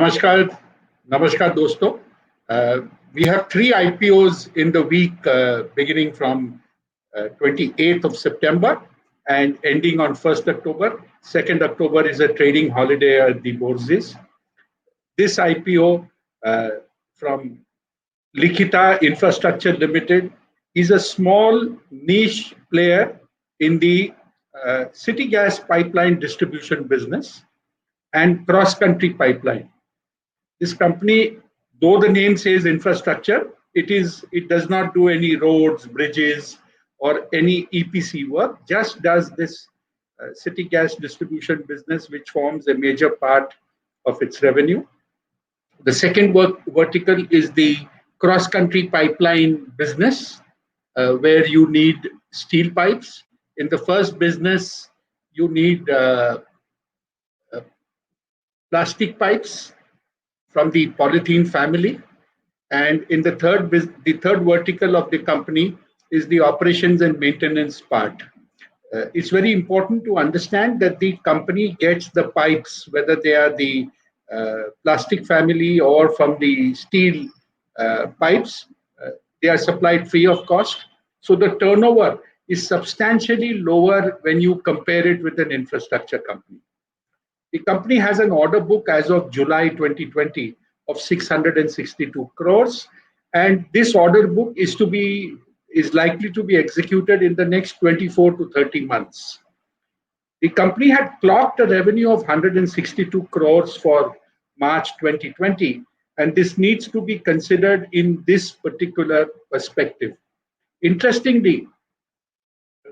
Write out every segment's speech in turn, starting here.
Namaskar, Namaskar dosto. We have three IPOs in the week beginning from 28th of September and ending on 1st October. 2nd October is a trading holiday at the Bourses. This IPO from Likhita Infrastructure Limited is a small niche player in the city gas pipeline distribution business and cross-country pipeline. This company, though the name says infrastructure, it does not do any roads, bridges, or any EPC work, just does this city gas distribution business, which forms a major part of its revenue. The second vertical is the cross-country pipeline business, where you need steel pipes. In the first business, you need plastic pipes from the polythene family. And in the third vertical of the company is the operations and maintenance part. It's very important to understand that the company gets the pipes, whether they are the plastic family or from the steel pipes. They are supplied free of cost. So the turnover is substantially lower when you compare it with an infrastructure company. The company has an order book as of July 2020 of 662 crores, and this order book is likely to be executed in the next 24 to 30 months. The company had clocked a revenue of 162 crores for March 2020, and this needs to be considered in this particular perspective. Interestingly,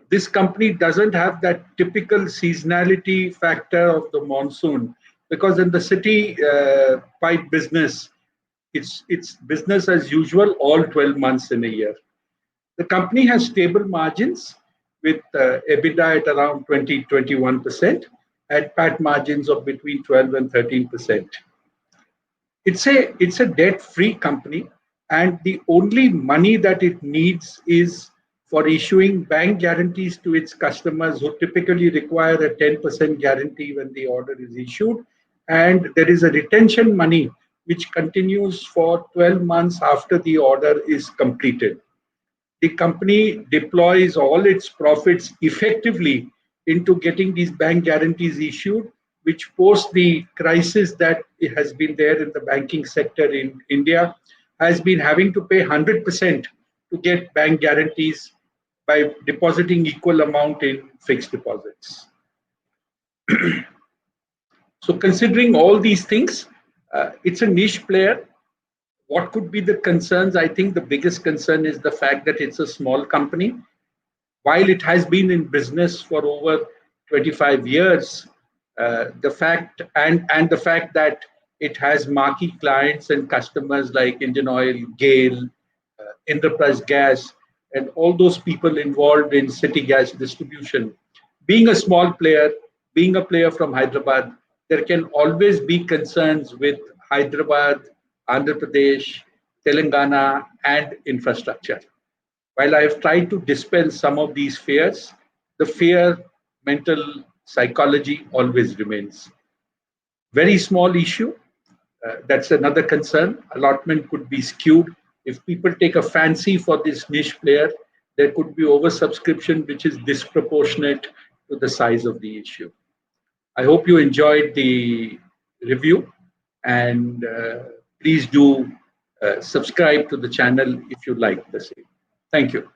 this company doesn't have that typical seasonality factor of the monsoon, because in the city pipe business, it's business as usual all 12 months in a year. The company has stable margins with EBITDA at around 20-21% and PAT margins of between 12 and 13%. It's a debt-free company, and the only money that it needs is for issuing bank guarantees to its customers, who typically require a 10% guarantee when the order is issued. And there is a retention money which continues for 12 months after the order is completed. The company deploys all its profits effectively into getting these bank guarantees issued, which post the crisis that has been there in the banking sector in India, has been having to pay 100% to get bank guarantees by depositing equal amount in fixed deposits. So considering all these things, it's a niche player. What could be the concerns? I think the biggest concern is the fact that it's a small company. While it has been in business for over 25 years, the fact that it has marquee clients and customers like Indian Oil, GAIL, Enterprise Gas, and all those people involved in city gas distribution. Being a small player, being a player from Hyderabad, there can always be concerns with Hyderabad, Andhra Pradesh, Telangana, and infrastructure. While I have tried to dispel some of these fears, the fear, mental psychology always remains. Very small issue. That's another concern. Allotment could be skewed. If people take a fancy for this niche player, there could be oversubscription, which is disproportionate to the size of the issue. I hope you enjoyed the review, and please do subscribe to the channel if you like the same. Thank you.